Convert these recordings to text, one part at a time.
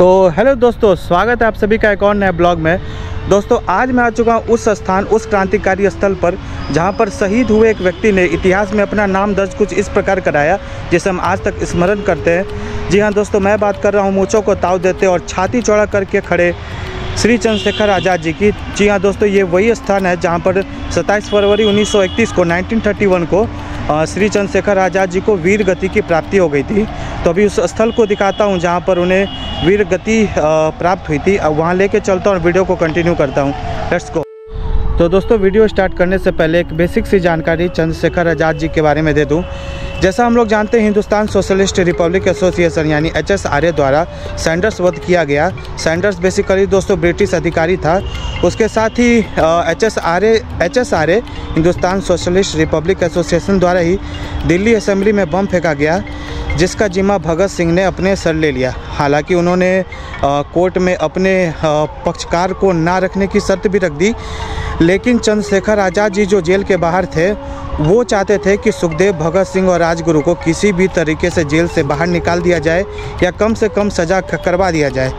तो हेलो दोस्तों, स्वागत है आप सभी का एक और नए ब्लॉग में। दोस्तों आज मैं आ चुका हूँ उस स्थान, उस क्रांतिकारी स्थल पर जहाँ पर शहीद हुए एक व्यक्ति ने इतिहास में अपना नाम दर्ज कुछ इस प्रकार कराया जिसे हम आज तक स्मरण करते हैं। जी हाँ दोस्तों, मैं बात कर रहा हूँ मूंछों को ताव देते और छाती चौड़ा करके खड़े श्री चंद्रशेखर आज़ाद जी की। जी हाँ दोस्तों, ये वही स्थान है जहाँ पर 27 फरवरी 1931 को 1931 को श्री चंद्रशेखर आज़ाद जी को वीर गति की प्राप्ति हो गई थी। तो अभी उस स्थल को दिखाता हूँ जहाँ पर उन्हें वीर गति प्राप्त हुई थी। अब वहाँ लेके चलता हूँ और वीडियो को कंटिन्यू करता हूँ। Let's go. तो दोस्तों वीडियो स्टार्ट करने से पहले एक बेसिक सी जानकारी चंद्रशेखर आज़ाद जी के बारे में दे दूं। जैसा हम लोग जानते हैं, हिंदुस्तान सोशलिस्ट रिपब्लिक एसोसिएशन यानी HSRA द्वारा सैंडर्स वध किया गया। सैंडर्स बेसिकली दोस्तों ब्रिटिश अधिकारी था। उसके साथ ही HSRA Hindustan socialist Republic association द्वारा ही दिल्ली असेंबली में बम फेंका गया, जिसका जिम्मा भगत सिंह ने अपने सर ले लिया। हालांकि उन्होंने कोर्ट में अपने पक्षकार को ना रखने की शर्त भी रख दी, लेकिन चंद्रशेखर आज़ाद जी जो जेल के बाहर थे वो चाहते थे कि सुखदेव, भगत सिंह और राजगुरु को किसी भी तरीके से जेल से बाहर निकाल दिया जाए या कम से कम सज़ा करवा दिया जाए।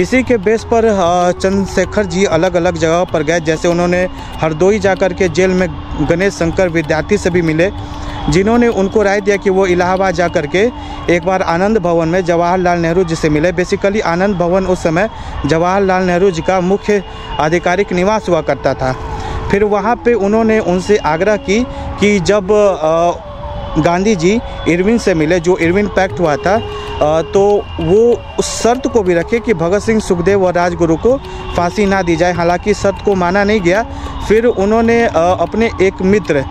इसी के बेस पर चंद्रशेखर जी अलग अलग जगह पर गए। जैसे उन्होंने हरदोई जाकर के जेल में गणेश शंकर विद्यार्थी से भी मिले, जिन्होंने उनको राय दिया कि वो इलाहाबाद जा कर के एक बार आनंद भवन में जवाहरलाल नेहरू जी से मिले। बेसिकली आनंद भवन उस समय जवाहरलाल नेहरू जी का मुख्य आधिकारिक निवास हुआ करता था। फिर वहाँ पे उन्होंने उनसे आग्रह की कि जब गांधी जी इरविन से मिले, जो इरविन पैक्ट हुआ था, तो वो उस शर्त को भी रखे कि भगत सिंह, सुखदेव और राजगुरु को फांसी ना दी जाए। हालांकि शर्त को माना नहीं गया। फिर उन्होंने अपने एक मित्र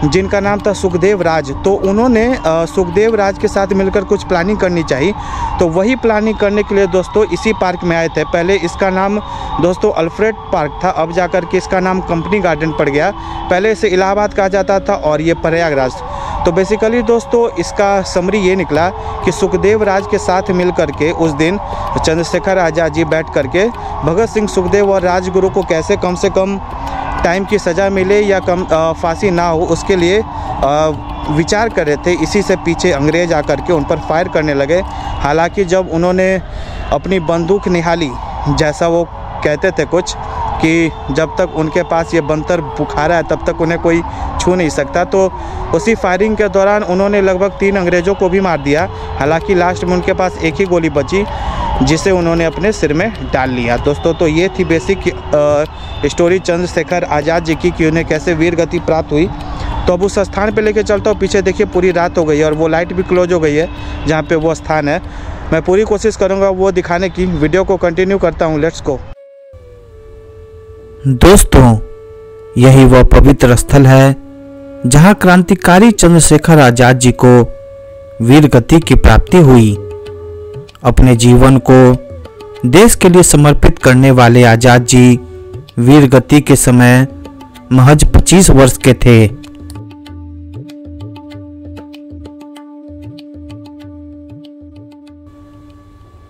जिनका नाम था सुखदेव राज, तो उन्होंने सुखदेव राज के साथ मिलकर कुछ प्लानिंग करनी चाहिए। तो वही प्लानिंग करने के लिए दोस्तों इसी पार्क में आए थे। पहले इसका नाम दोस्तों अल्फ्रेड पार्क था, अब जाकर के इसका नाम कंपनी गार्डन पड़ गया। पहले इसे इलाहाबाद कहा जाता था और ये प्रयागराज। तो बेसिकली दोस्तों इसका समरी ये निकला कि सुखदेव राज के साथ मिल करके उस दिन चंद्रशेखर आज़ाद जी बैठ करके भगत सिंह, सुखदेव और राजगुरु को कैसे कम से कम टाइम की सज़ा मिले या कम फांसी ना हो, उसके लिए विचार कर रहे थे। इसी से पीछे अंग्रेज आकर के उन पर फायर करने लगे। हालांकि जब उन्होंने अपनी बंदूक निकाली, जैसा वो कहते थे कुछ कि जब तक उनके पास ये बंतर बुखारा है तब तक उन्हें कोई छू नहीं सकता, तो उसी फायरिंग के दौरान उन्होंने लगभग 3 अंग्रेज़ों को भी मार दिया। हालांकि लास्ट में उनके पास एक ही गोली बची जिसे उन्होंने अपने सिर में डाल लिया। दोस्तों तो ये थी बेसिक स्टोरी चंद्रशेखर आज़ाद जी की कि उन्हें कैसे वीर गति प्राप्त हुई। तो अब उस स्थान पे लेके चलता हूँ। पीछे देखिए पूरी रात हो गई है और वो लाइट भी क्लोज हो गई है जहाँ पे वो स्थान है। मैं पूरी कोशिश करूँगा वो दिखाने की। वीडियो को कंटिन्यू करता हूँ। Let's go. दोस्तों यही वह पवित्र स्थल है जहां क्रांतिकारी चंद्रशेखर आज़ाद जी को वीर गति की प्राप्ति हुई। अपने जीवन को देश के लिए समर्पित करने वाले आज़ाद जी वीर गति के समय महज 25 वर्ष के थे।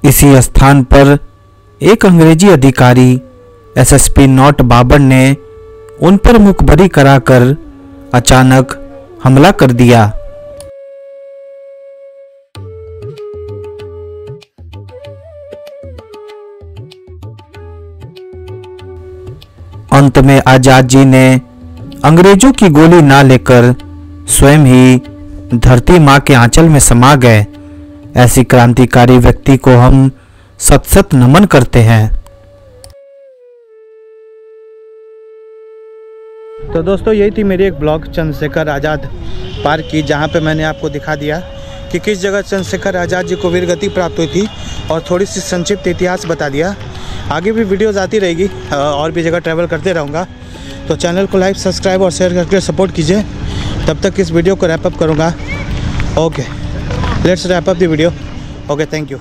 इसी स्थान पर एक अंग्रेजी अधिकारी SSP नॉट बाबर ने उन पर मुखबरी कराकर अचानक हमला कर दिया। अंत में आज़ाद जी ने अंग्रेजों की गोली ना लेकर स्वयं ही धरती मां के आंचल में समा गए। ऐसी क्रांतिकारी व्यक्ति को हम सत सत नमन करते हैं। तो दोस्तों यही थी मेरी एक ब्लॉग चंद्रशेखर आज़ाद पार्क की, जहाँ पे मैंने आपको दिखा दिया कि किस जगह चंद्रशेखर आज़ाद जी को वीर गति प्राप्त हुई थी और थोड़ी सी संक्षिप्त इतिहास बता दिया। आगे भी वीडियोज़ आती रहेगी और भी जगह ट्रैवल करते रहूँगा। तो चैनल को लाइक, सब्सक्राइब और शेयर करके सपोर्ट कीजिए। तब तक इस वीडियो को रैप अप करूँगा। Okay, let's wrap up the video. Okay, thank you.